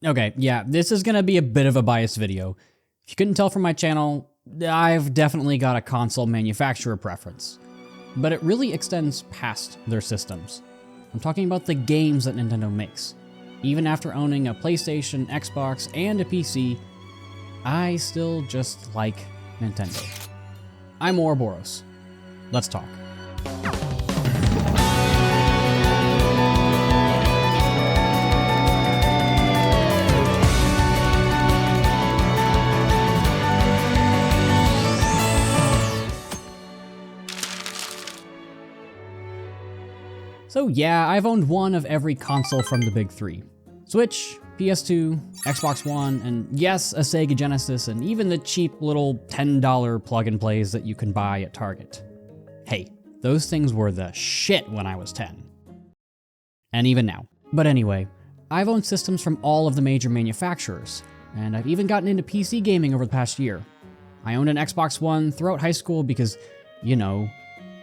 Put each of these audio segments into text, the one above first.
Okay, yeah, this is gonna be a bit of a biased video. If you couldn't tell from my channel, I've definitely got a console manufacturer preference. But it really extends past their systems. I'm talking about the games that Nintendo makes. Even after owning a PlayStation, Xbox, and a PC, I still just like Nintendo. I'm Ouroboros. Let's talk. So yeah, I've owned one of every console from the big three. Switch, PS2, Xbox One, and yes, a Sega Genesis, and even the cheap little $10 plug-and-plays that you can buy at Target. Hey, those things were the shit when I was 10. And even now. But anyway, I've owned systems from all of the major manufacturers, and I've even gotten into PC gaming over the past year. I owned an Xbox One throughout high school because, you know,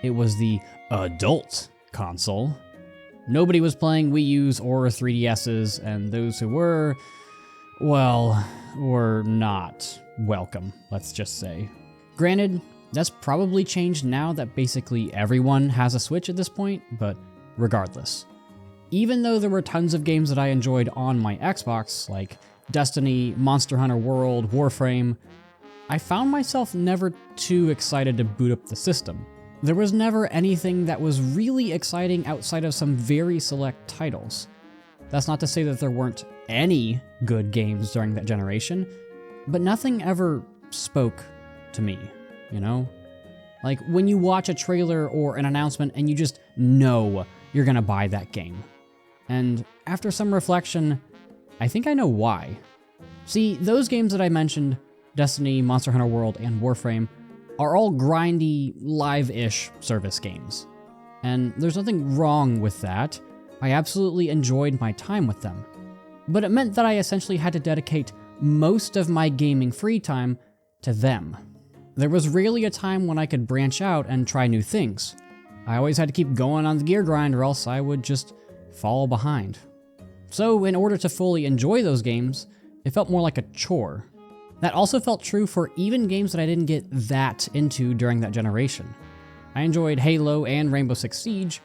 it was the adult console. Nobody was playing Wii U's or 3DS's, and those who were, well, were not welcome, let's just say. Granted, that's probably changed now that basically everyone has a Switch at this point, but regardless. Even though there were tons of games that I enjoyed on my Xbox, like Destiny, Monster Hunter World, Warframe, I found myself never too excited to boot up the system. There was never anything that was really exciting outside of some very select titles. That's not to say that there weren't any good games during that generation, but nothing ever spoke to me, you know? Like when you watch a trailer or an announcement and you just know you're gonna buy that game. And after some reflection, I think I know why. See, those games that I mentioned, Destiny, Monster Hunter World, and Warframe, are all grindy, live-ish service games. And there's nothing wrong with that. I absolutely enjoyed my time with them. But it meant that I essentially had to dedicate most of my gaming free time to them. There was rarely a time when I could branch out and try new things. I always had to keep going on the gear grind or else I would just fall behind. So in order to fully enjoy those games, it felt more like a chore. That also felt true for even games that I didn't get that into during that generation. I enjoyed Halo and Rainbow Six Siege,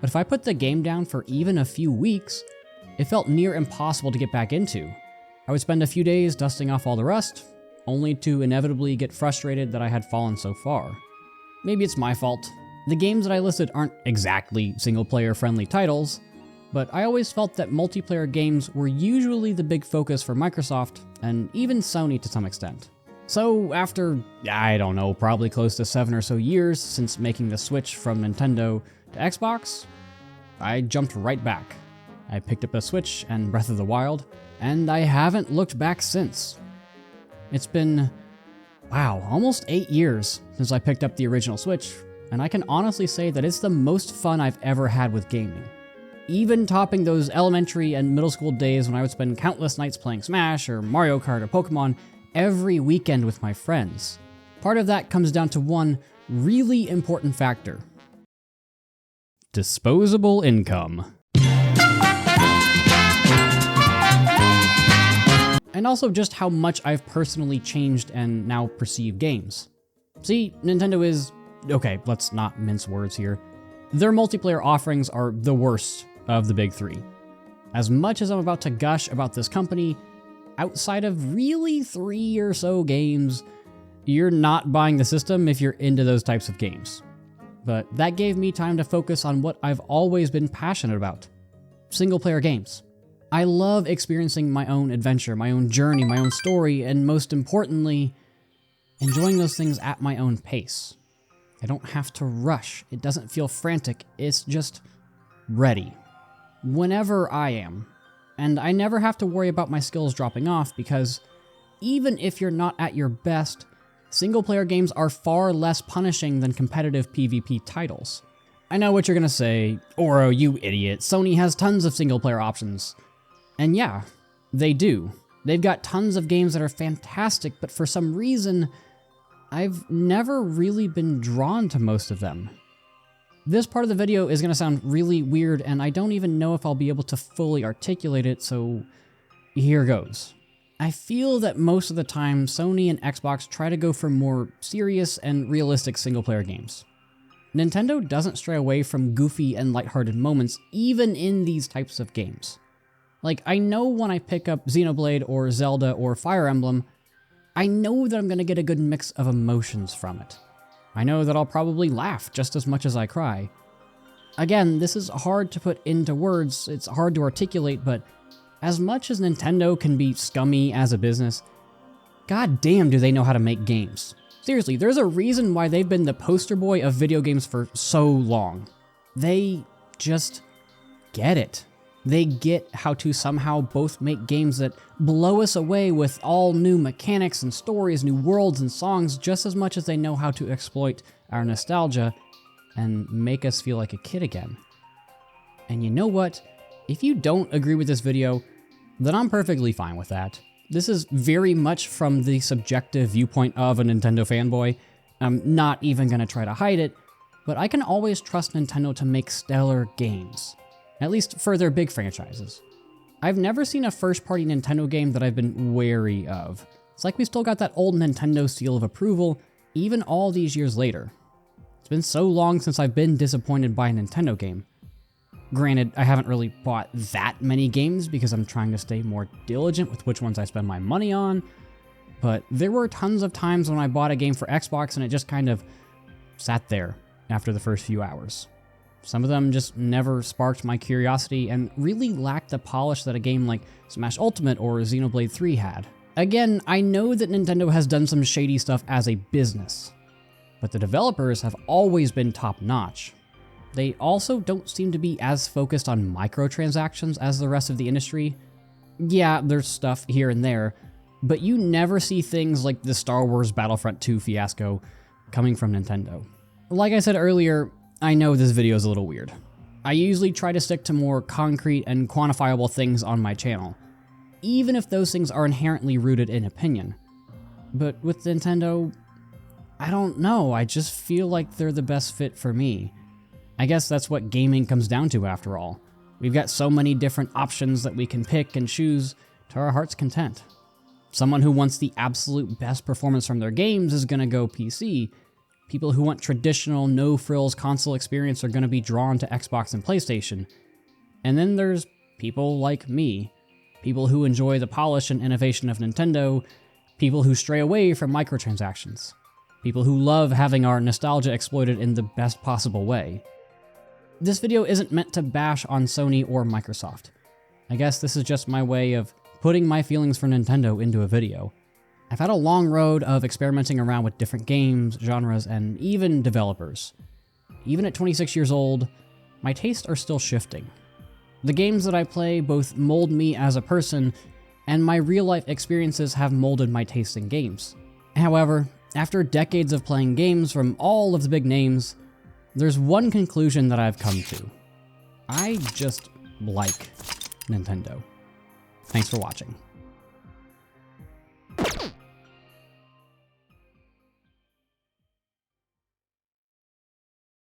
but if I put the game down for even a few weeks, it felt near impossible to get back into. I would spend a few days dusting off all the rust, only to inevitably get frustrated that I had fallen so far. Maybe it's my fault. The games that I listed aren't exactly single-player friendly titles, but I always felt that multiplayer games were usually the big focus for Microsoft, and even Sony to some extent. So after, I don't know, probably close to 7 or so years since making the switch from Nintendo to Xbox, I jumped right back. I picked up a Switch and Breath of the Wild, and I haven't looked back since. It's been, wow, almost 8 years since I picked up the original Switch, and I can honestly say that it's the most fun I've ever had with gaming. Even topping those elementary and middle school days when I would spend countless nights playing Smash or Mario Kart or Pokemon every weekend with my friends. Part of that comes down to one really important factor: disposable income. And also just how much I've personally changed and now perceive games. See, Nintendo is, okay, let's not mince words here. Their multiplayer offerings are the worst of the big three. As much as I'm about to gush about this company, outside of really 3 or so games, you're not buying the system if you're into those types of games. But that gave me time to focus on what I've always been passionate about: single-player games. I love experiencing my own adventure, my own journey, my own story, and most importantly, enjoying those things at my own pace. I don't have to rush. It doesn't feel frantic. It's just ready. Whenever I am. And I never have to worry about my skills dropping off because even if you're not at your best, single-player games are far less punishing than competitive PvP titles. I know what you're gonna say, Oro, you idiot, Sony has tons of single-player options. And yeah, they do. They've got tons of games that are fantastic, but for some reason, I've never really been drawn to most of them. This part of the video is going to sound really weird, and I don't even know if I'll be able to fully articulate it, so here goes. I feel that most of the time, Sony and Xbox try to go for more serious and realistic single-player games. Nintendo doesn't stray away from goofy and lighthearted moments, even in these types of games. Like, I know when I pick up Xenoblade or Zelda or Fire Emblem, I know that I'm going to get a good mix of emotions from it. I know that I'll probably laugh just as much as I cry. Again, this is hard to put into words, it's hard to articulate, but as much as Nintendo can be scummy as a business, god damn do they know how to make games. Seriously, there's a reason why they've been the poster boy of video games for so long. They just get it. They get how to somehow both make games that blow us away with all new mechanics and stories, new worlds and songs, just as much as they know how to exploit our nostalgia and make us feel like a kid again. And you know what? If you don't agree with this video, then I'm perfectly fine with that. This is very much from the subjective viewpoint of a Nintendo fanboy. I'm not even going to try to hide it, but I can always trust Nintendo to make stellar games. At least for their big franchises. I've never seen a first-party Nintendo game that I've been wary of. It's like we still got that old Nintendo seal of approval, even all these years later. It's been so long since I've been disappointed by a Nintendo game. Granted, I haven't really bought that many games because I'm trying to stay more diligent with which ones I spend my money on, but there were tons of times when I bought a game for Xbox and it just kind of sat there after the first few hours. Some of them just never sparked my curiosity and really lacked the polish that a game like Smash Ultimate or Xenoblade 3 had. Again, I know that Nintendo has done some shady stuff as a business, but the developers have always been top-notch. They also don't seem to be as focused on microtransactions as the rest of the industry. Yeah, there's stuff here and there, but you never see things like the Star Wars Battlefront 2 fiasco coming from Nintendo. Like I said earlier, I know this video is a little weird. I usually try to stick to more concrete and quantifiable things on my channel, even if those things are inherently rooted in opinion. But with Nintendo, I don't know, I just feel like they're the best fit for me. I guess that's what gaming comes down to after all. We've got so many different options that we can pick and choose to our heart's content. Someone who wants the absolute best performance from their games is going to go PC. People who want traditional, no-frills console experience are going to be drawn to Xbox and PlayStation. And then there's people like me. People who enjoy the polish and innovation of Nintendo. People who stray away from microtransactions. People who love having our nostalgia exploited in the best possible way. This video isn't meant to bash on Sony or Microsoft. I guess this is just my way of putting my feelings for Nintendo into a video. I've had a long road of experimenting around with different games, genres, and even developers. Even at 26 years old, my tastes are still shifting. The games that I play both mold me as a person, and my real-life experiences have molded my taste in games. However, after decades of playing games from all of the big names, there's one conclusion that I've come to. I just like Nintendo. Thanks for watching.